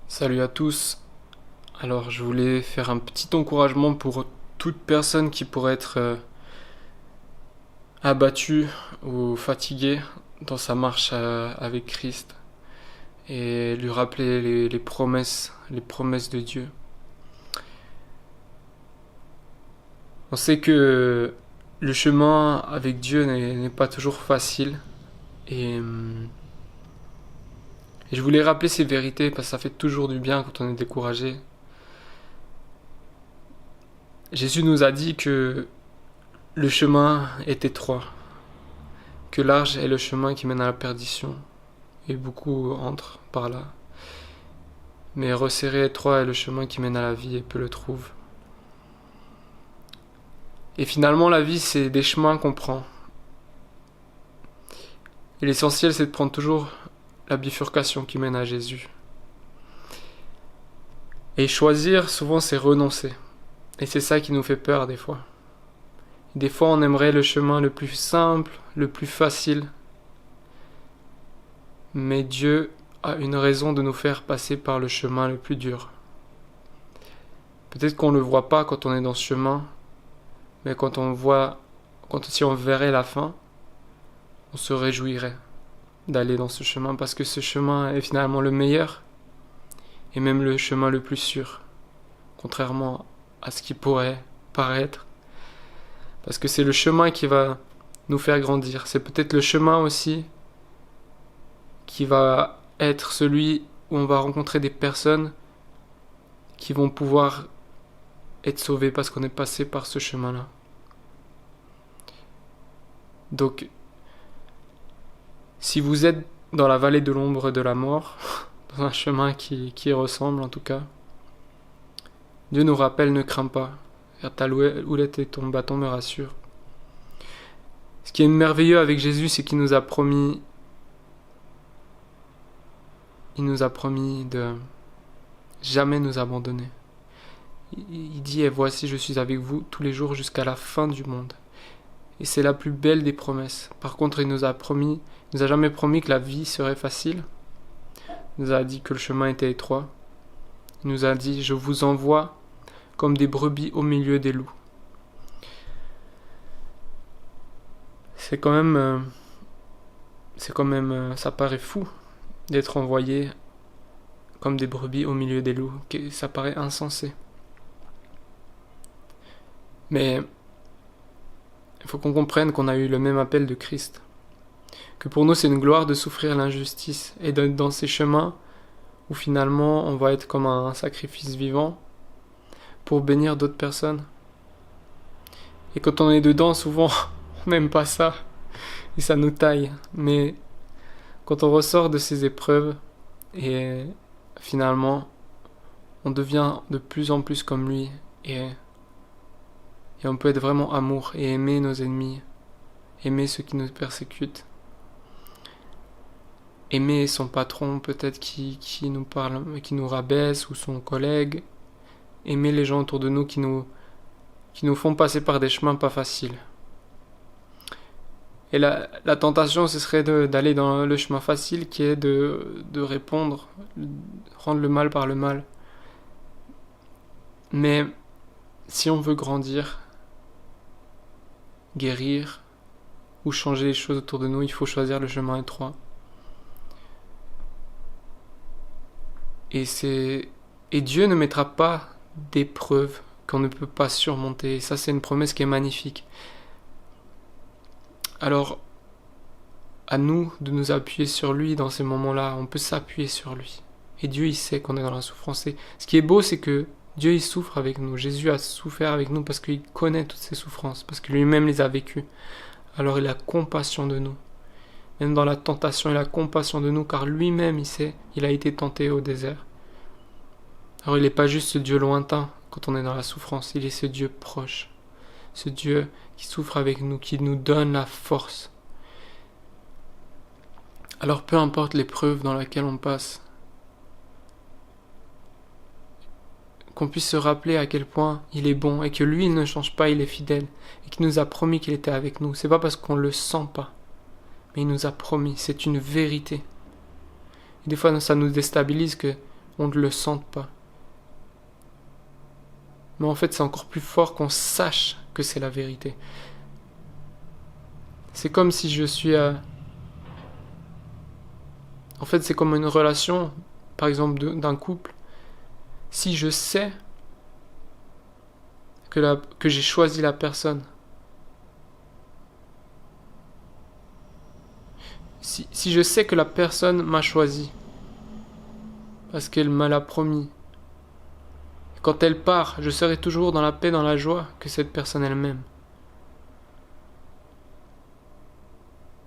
Salut à tous. Alors, je voulais faire un petit encouragement pour toute personne qui pourrait être abattue ou fatiguée dans sa marche avec Christ et lui rappeler les promesses de Dieu. On sait que le chemin avec Dieu n'est pas toujours facile et je voulais rappeler ces vérités parce que ça fait toujours du bien quand on est découragé. Jésus nous a dit que le chemin est étroit, que large est le chemin qui mène à la perdition, et beaucoup entrent par là. Mais resserré et étroit est le chemin qui mène à la vie, et peu le trouvent. Et finalement, la vie, c'est des chemins qu'on prend. Et l'essentiel, c'est de prendre toujours la bifurcation qui mène à Jésus. Et choisir, souvent, c'est renoncer. Et c'est ça qui nous fait peur des fois. Des fois, on aimerait le chemin le plus simple, le plus facile. Mais Dieu a une raison de nous faire passer par le chemin le plus dur. Peut-être qu'on ne le voit pas quand on est dans ce chemin, mais si on verrait la fin, on se réjouirait d'aller dans ce chemin parce que ce chemin est finalement le meilleur et même le chemin le plus sûr, contrairement à ce qui pourrait paraître, parce que c'est le chemin qui va nous faire grandir. C'est peut-être le chemin aussi qui va être celui où on va rencontrer des personnes qui vont pouvoir être sauvées parce qu'on est passé par ce chemin-là. Donc, si vous êtes dans la vallée de l'ombre de la mort, dans un chemin qui ressemble en tout cas, Dieu nous rappelle, ne crains pas, car ta houlette et ton bâton me rassurent. Ce qui est merveilleux avec Jésus, c'est qu'il nous a promis de jamais nous abandonner. Il dit, et voici, je suis avec vous tous les jours jusqu'à la fin du monde. Et c'est la plus belle des promesses. Par contre, il nous a jamais promis que la vie serait facile. Il nous a dit que le chemin était étroit. Il nous a dit, je vous envoie comme des brebis au milieu des loups. C'est quand même, ça paraît fou d'être envoyé comme des brebis au milieu des loups. Ça paraît insensé. Mais il faut qu'on comprenne qu'on a eu le même appel de Christ. Que pour nous, c'est une gloire de souffrir l'injustice et d'être dans ces chemins où finalement on va être comme un sacrifice vivant pour bénir d'autres personnes. Et quand on est dedans, souvent, on n'aime pas ça et ça nous taille. Mais quand on ressort de ces épreuves et finalement, on devient de plus en plus comme lui et on peut être vraiment amour et aimer nos ennemis, aimer ceux qui nous persécutent, aimer son patron peut-être qui nous parle, qui nous rabaisse, ou son collègue, aimer les gens autour de nous qui nous font passer par des chemins pas faciles. Et la tentation, ce serait d'aller dans le chemin facile qui est de répondre, rendre le mal par le mal. Mais si on veut grandir, guérir ou changer les choses autour de nous, il faut choisir le chemin étroit. Et Dieu ne mettra pas d'épreuves qu'on ne peut pas surmonter. Et ça, c'est une promesse qui est magnifique. Alors, à nous de nous appuyer sur lui dans ces moments-là. On peut s'appuyer sur lui. Et Dieu, il sait qu'on est dans la souffrance. Et ce qui est beau, c'est que Dieu, il souffre avec nous. Jésus a souffert avec nous parce qu'il connaît toutes ces souffrances, parce que lui-même les a vécues. Alors il a compassion de nous. Même dans la tentation, il a compassion de nous, car lui-même, il sait, il a été tenté au désert. Alors il n'est pas juste ce Dieu lointain quand on est dans la souffrance, il est ce Dieu proche. Ce Dieu qui souffre avec nous, qui nous donne la force. Alors peu importe l'épreuve dans laquelle on passe, qu'on puisse se rappeler à quel point il est bon et que lui, il ne change pas, il est fidèle et qu'il nous a promis qu'il était avec nous. C'est pas parce qu'on le sent pas, mais il nous a promis, c'est une vérité. Et des fois, ça nous déstabilise que on ne le sente pas. Mais en fait, c'est encore plus fort qu'on sache que c'est la vérité. C'est comme si je suis En fait, c'est comme une relation, par exemple, d'un couple. Si je sais que j'ai choisi la personne, si je sais que la personne m'a choisi, parce qu'elle me l'a promis, quand elle part, je serai toujours dans la paix, dans la joie que cette personne elle-même.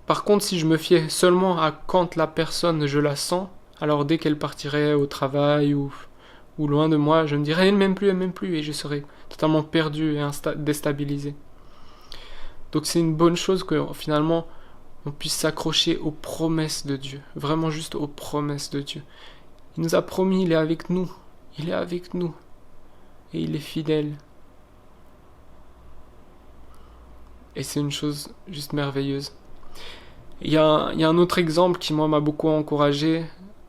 Par contre, si je me fiais seulement à quand la personne je la sens, alors dès qu'elle partirait au travail ou loin de moi, je me dirais elle m'aime plus, et je serais totalement perdu et déstabilisé. Donc c'est une bonne chose que finalement on puisse s'accrocher aux promesses de Dieu, vraiment juste aux promesses de Dieu. Il nous a promis, il est avec nous, et il est fidèle. Et c'est une chose juste merveilleuse. Il y a un autre exemple qui moi m'a beaucoup encouragé,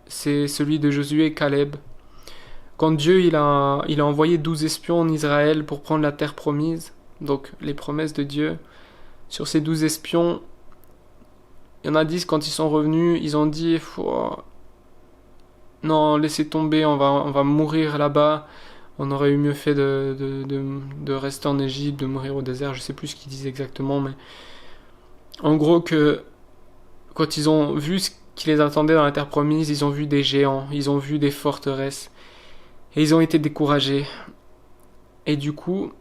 c'est celui de Josué et Caleb. Quand Dieu il a envoyé 12 espions en Israël pour prendre la terre promise, donc les promesses de Dieu, sur ces 12 espions, il y en a 10 quand ils sont revenus, ils ont dit non, laissez tomber, on va mourir là-bas, on aurait eu mieux fait de rester en Égypte, de mourir au désert, je sais plus ce qu'ils disent exactement, mais en gros que quand ils ont vu ce qui les attendait dans la terre promise, ils ont vu des géants, ils ont vu des forteresses, et ils ont été découragés. Et du coup,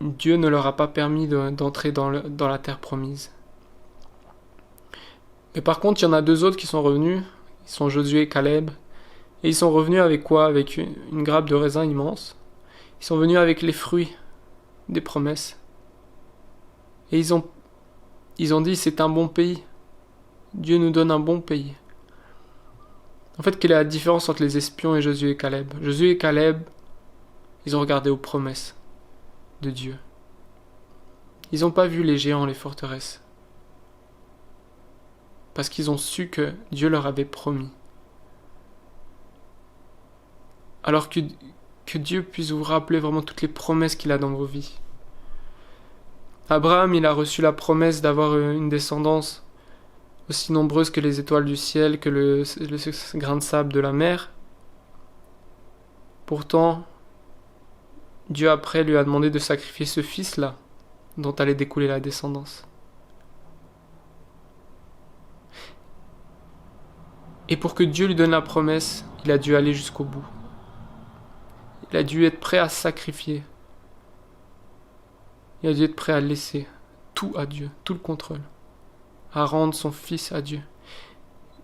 Dieu ne leur a pas permis d'entrer dans la terre promise. Mais par contre, il y en a deux autres qui sont revenus, ils sont Josué et Caleb, et ils sont revenus avec quoi? Avec une grappe de raisin immense. Ils sont venus avec les fruits des promesses. Et ils ont dit c'est un bon pays. Dieu nous donne un bon pays. En fait, quelle est la différence entre les espions et Josué et Caleb? Josué et Caleb, ils ont regardé aux promesses de Dieu. Ils n'ont pas vu les géants, les forteresses. Parce qu'ils ont su que Dieu leur avait promis. Alors que Dieu puisse vous rappeler vraiment toutes les promesses qu'il a dans vos vies. Abraham, il a reçu la promesse d'avoir une descendance aussi nombreuse que les étoiles du ciel, que le grain de sable de la mer. Pourtant, Dieu après lui a demandé de sacrifier ce fils-là, dont allait découler la descendance. Et pour que Dieu lui donne la promesse, il a dû aller jusqu'au bout. Il a dû être prêt à sacrifier. Il a dû être prêt à laisser tout à Dieu, tout le contrôle, à rendre son fils à Dieu.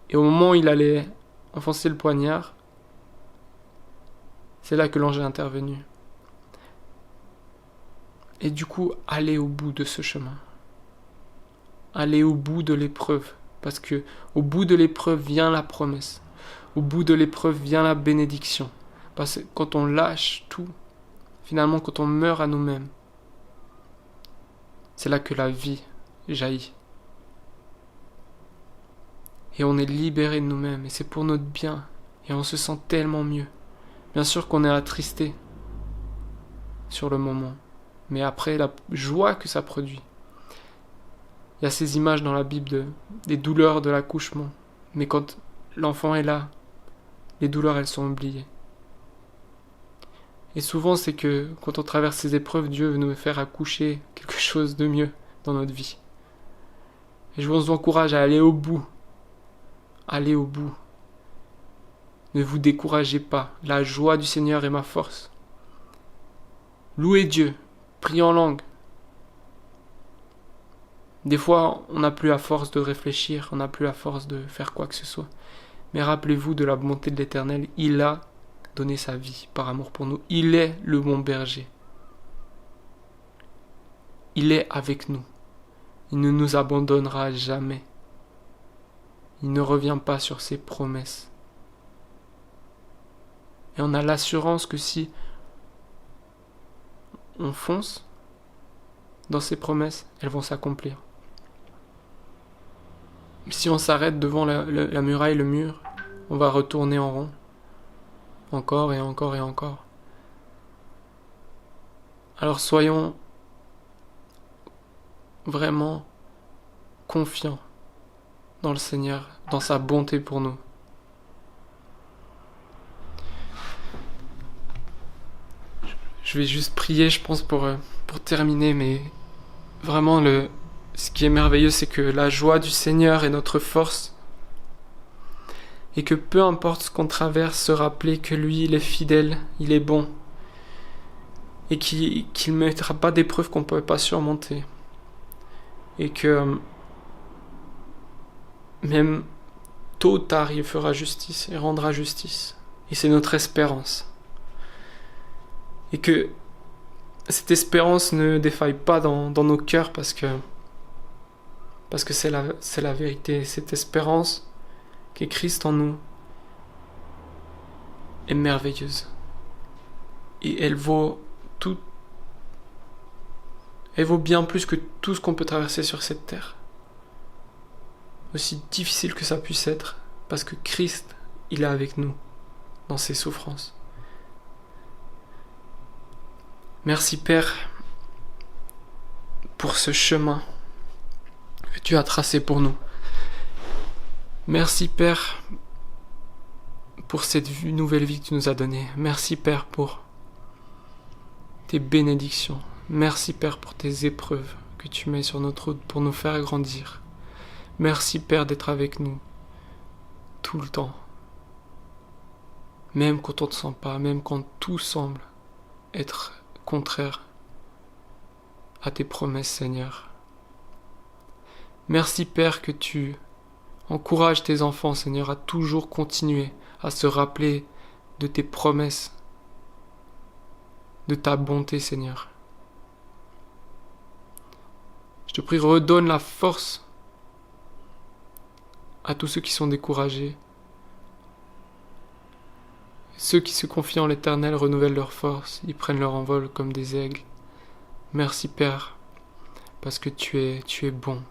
Et au moment où il allait enfoncer le poignard, c'est là que l'ange est intervenu. Et du coup, aller au bout de ce chemin. Aller au bout de l'épreuve. Parce que au bout de l'épreuve vient la promesse. Au bout de l'épreuve vient la bénédiction. Parce que quand on lâche tout, finalement quand on meurt à nous-mêmes, c'est là que la vie jaillit. Et on est libéré de nous-mêmes, et c'est pour notre bien, et on se sent tellement mieux. Bien sûr qu'on est attristé sur le moment, mais après la joie que ça produit. Il y a ces images dans la Bible des douleurs de l'accouchement, mais quand l'enfant est là, les douleurs elles sont oubliées. Et souvent c'est que quand on traverse ces épreuves, Dieu veut nous faire accoucher quelque chose de mieux dans notre vie. Et je vous encourage à aller au bout. Allez au bout. Ne vous découragez pas. La joie du Seigneur est ma force. Louez Dieu. Priez en langue. Des fois, on n'a plus la force de réfléchir, on n'a plus la force de faire quoi que ce soit. Mais rappelez-vous de la bonté de l'Éternel. Il a donné sa vie par amour pour nous. Il est le bon berger. Il est avec nous. Il ne nous abandonnera jamais. Il ne revient pas sur ses promesses. Et on a l'assurance que si on fonce dans ses promesses, elles vont s'accomplir. Si on s'arrête devant la muraille, le mur, on va retourner en rond. encore et encore et encore. Alors soyons vraiment confiants dans le Seigneur, dans sa bonté pour nous. Je vais juste prier, je pense, pour terminer, mais vraiment, ce qui est merveilleux, c'est que la joie du Seigneur est notre force, et que peu importe ce qu'on traverse, se rappeler que lui, il est fidèle, il est bon, et qu'il ne mettra pas d'épreuves qu'on ne peut pas surmonter, et que même tôt ou tard, il fera justice et rendra justice, et c'est notre espérance. Et que cette espérance ne défaille pas dans nos cœurs parce que c'est la vérité. Cette espérance qu'est Christ en nous est merveilleuse. Et elle vaut bien plus que tout ce qu'on peut traverser sur cette terre. Aussi difficile que ça puisse être, parce que Christ, il est avec nous dans ses souffrances. Merci Père pour ce chemin que tu as tracé pour nous. Merci Père pour cette nouvelle vie que tu nous as donnée. Merci Père pour tes bénédictions. Merci Père pour tes épreuves que tu mets sur notre route pour nous faire grandir. Merci Père d'être avec nous tout le temps. Même quand on ne te sent pas, même quand tout semble être contraire à tes promesses, Seigneur. Merci Père que tu encourages tes enfants, Seigneur, à toujours continuer à se rappeler de tes promesses, de ta bonté, Seigneur. Je te prie, redonne la force à tous ceux qui sont découragés. Ceux qui se confient en l'Éternel renouvellent leur force, ils prennent leur envol comme des aigles. Merci Père, parce que tu es bon.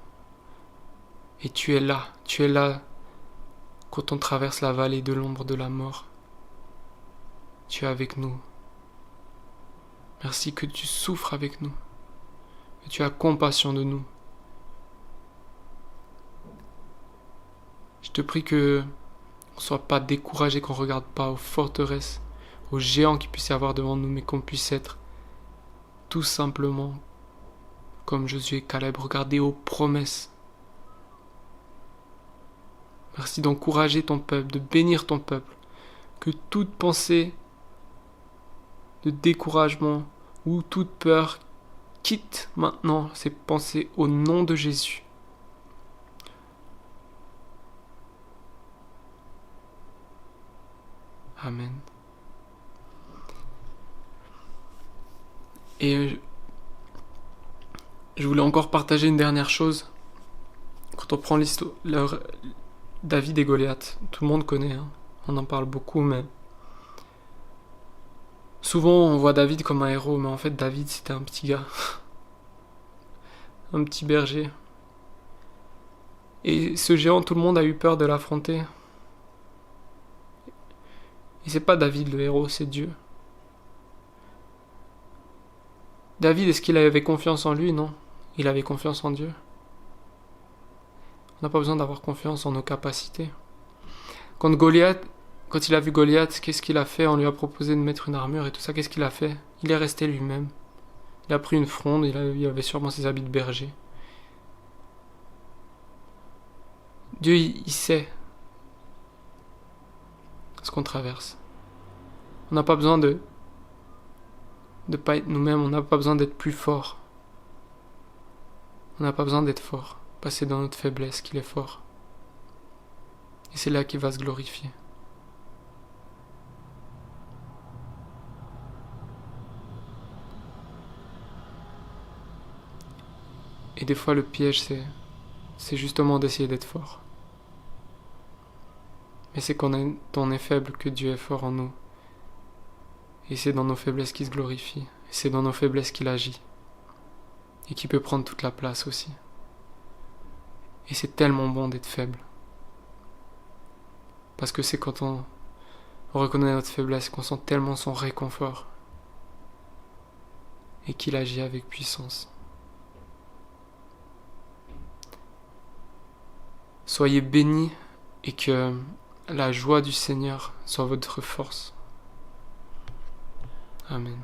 Et tu es là quand on traverse la vallée de l'ombre de la mort. Tu es avec nous. Merci que tu souffres avec nous, que tu as compassion de nous. Je te prie que qu'on ne soit pas découragé, qu'on ne regarde pas aux forteresses, aux géants qu'il puisse y avoir devant nous, mais qu'on puisse être tout simplement, comme Josué et Caleb, regarder aux promesses. Merci d'encourager ton peuple, de bénir ton peuple, que toute pensée de découragement ou toute peur quitte maintenant ces pensées au nom de Jésus. Amen. Et je voulais encore partager une dernière chose. Quand on prend l'histoire, David et Goliath, tout le monde connaît, hein. On en parle beaucoup, mais souvent on voit David comme un héros, mais en fait David c'était un petit gars, un petit berger. Et ce géant, tout le monde a eu peur de l'affronter. Et c'est pas David le héros, c'est Dieu. David, est-ce qu'il avait confiance en lui? Non. Il avait confiance en Dieu. On n'a pas besoin d'avoir confiance en nos capacités. Quand il a vu Goliath, qu'est-ce qu'il a fait? On lui a proposé de mettre une armure et tout ça, qu'est-ce qu'il a fait? Il est resté lui-même. Il a pris une fronde, il avait sûrement ses habits de berger. Dieu, il sait ce qu'on traverse. On n'a pas besoin de pas être nous-mêmes, on n'a pas besoin d'être plus fort. On n'a pas besoin d'être fort. Parce que c'est dans notre faiblesse qu'il est fort. Et c'est là qu'il va se glorifier. Et des fois le piège c'est justement d'essayer d'être fort. Mais c'est quand on est faible que Dieu est fort en nous. Et c'est dans nos faiblesses qu'il se glorifie. Et c'est dans nos faiblesses qu'il agit. Et qu'il peut prendre toute la place aussi. Et c'est tellement bon d'être faible. Parce que c'est quand On reconnaît notre faiblesse, qu'on sent tellement son réconfort et qu'il agit avec puissance. Soyez bénis et que la joie du Seigneur soit votre force. Amen.